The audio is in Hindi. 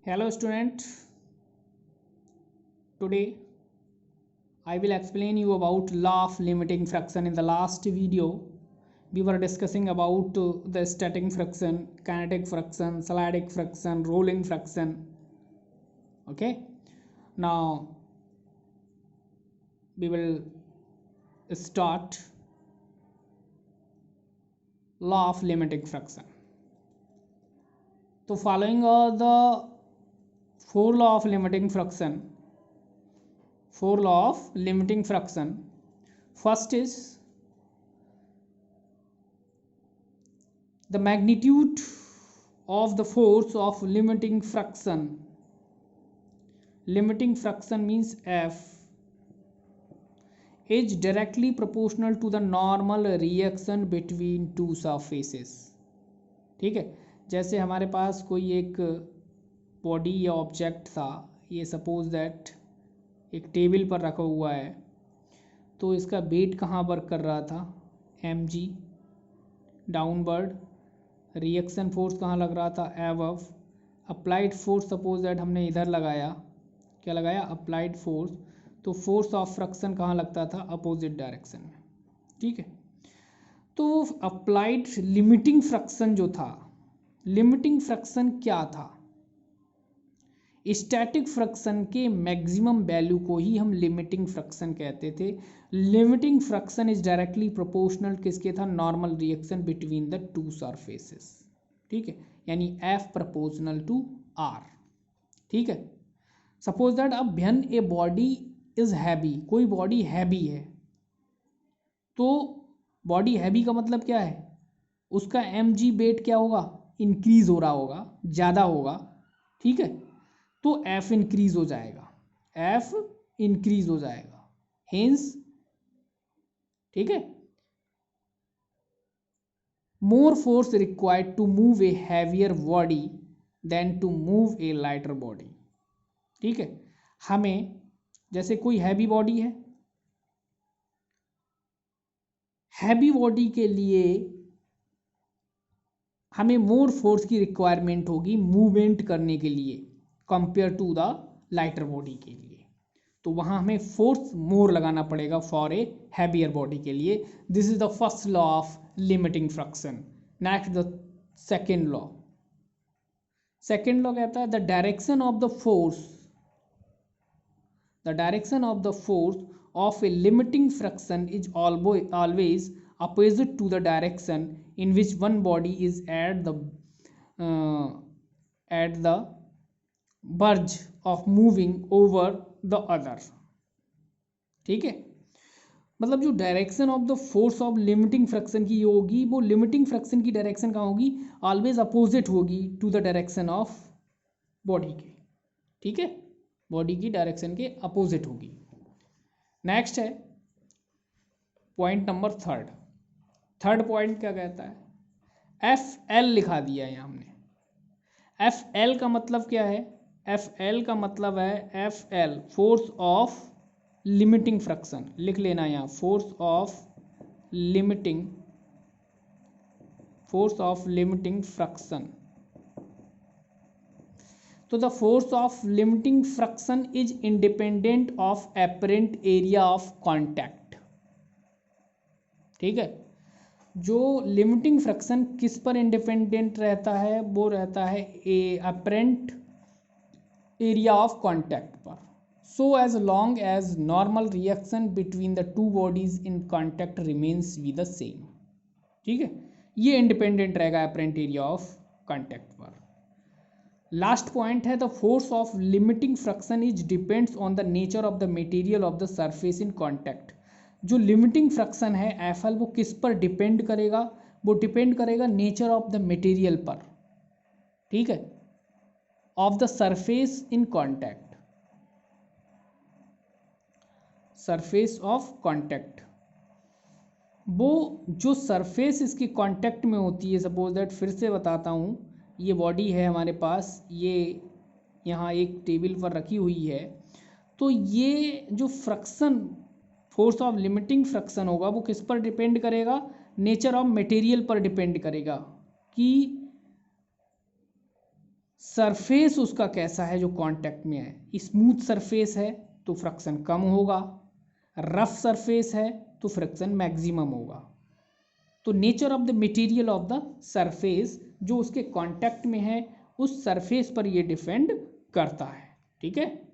Hello student, today I will explain you about law of limiting fraction. In the last video we were discussing about the static fraction, kinetic fraction, cyclic fraction, rolling fraction. Okay, now we will start law of limiting fraction. So following all the four law of limiting fraction, first is the magnitude of the force of limiting fraction. Limiting fraction means F is directly proportional to the normal reaction between two surfaces. ठीक है, जैसे हमारे पास कोई एक बॉडी या ऑब्जेक्ट था, ये सपोज दैट एक टेबल पर रखा हुआ है, तो इसका वेट कहाँ वर्क कर रहा था, mg डाउनवर्ड, रिएक्शन फोर्स कहाँ लग रहा था, above, applied force suppose that हमने इधर लगाया, क्या लगाया, अप्लाइड फोर्स, तो फोर्स ऑफ फ्रिक्शन कहाँ लगता था, अपोजिट डायरेक्शन में. ठीक है, तो अप्लाइड लिमिटिंग फ्रिक्शन जो था, लिमिटिंग फ्रिक्शन क्या था, स्टैटिक फ्रिक्शन के मैक्सिमम वैल्यू को ही हम लिमिटिंग फ्रिक्शन कहते थे. Limiting friction is directly proportional किसके था, normal reaction between the to surfaces. ठीक है, यानी F प्रोपोर्शनल टू R. ठीक है, सपोज दैट अब when a body is heavy, कोई बॉडी हैवी है, तो बॉडी हैवी का मतलब क्या है, उसका mg वेट क्या होगा, इंक्रीज हो रहा होगा, ज़्यादा होगा. ठीक है, तो F इंक्रीज हो जाएगा, F इंक्रीज हो जाएगा, हेंस. ठीक है, more force required to move a heavier body than to move a lighter body. ठीक है, हमें जैसे कोई हैवी बॉडी है, हैवी बॉडी के लिए हमें मोर फोर्स की रिक्वायरमेंट होगी मूवमेंट करने के लिए compare to the lighter body के लिए, तो वहाँ हमें फोर्स मोर लगाना पड़ेगा फॉर ए हैवियर बॉडी के लिए. This is the first law of limiting friction. Next the second law. Second law कहता है the direction of the force, the direction of the force of a limiting friction is always opposite to the direction in which one body is at the verge of moving over the other. ठीक है, मतलब जो direction of the force of limiting friction की होगी, वो लिमिटिंग फ्रिक्शन की डायरेक्शन कहाँ होगी, ऑलवेज अपोजिट होगी to the direction of body के. ठीक है, बॉडी की डायरेक्शन के अपोजिट होगी. नेक्स्ट है पॉइंट नंबर थर्ड पॉइंट क्या कहता है, FL लिखा दिया है यहाँ हमने. FL का मतलब क्या है, FL का मतलब है FL force of limiting friction. लिख लेना यहाँ, फोर्स ऑफ लिमिटिंग फ्रिक्शन. तो the force of limiting friction is independent of apparent area of contact. ठीक है, जो लिमिटिंग फ्रिक्शन किस पर इंडिपेंडेंट रहता है, वो रहता है एपरेंट एरिया ऑफ कांटेक्ट पर. So as long as normal reaction between the two bodies in contact remains we the same. ठीक है, ये इंडिपेंडेंट रहेगा एपरेंट एरिया ऑफ कांटेक्ट पर. लास्ट पॉइंट है the force of limiting friction is depends on the nature of the material of the surface in contact. जो लिमिटिंग फ्रिक्शन है FL, वो किस पर डिपेंड करेगा, वो डिपेंड करेगा नेचर ऑफ द मटेरियल पर. ठीक है, of the surface in contact, surface of contact. वो जो सरफेस इसकी कांटेक्ट में होती है, सपोज दैट, फिर से बताता हूँ, ये बॉडी है हमारे पास, ये यहाँ एक टेबल पर रखी हुई है, तो ये जो friction, force of limiting friction होगा, वो किस पर डिपेंड करेगा, नेचर ऑफ मटेरियल पर डिपेंड करेगा कि सरफेस उसका कैसा है जो कांटेक्ट में है। स्मूथ सरफेस है तो फ्रिक्शन कम होगा, रफ सरफेस है तो फ्रिक्शन मैक्सिमम होगा। तो nature of the material of the surface जो उसके कांटेक्ट में है उस सरफेस पर ये डिपेंड करता है। ठीक है।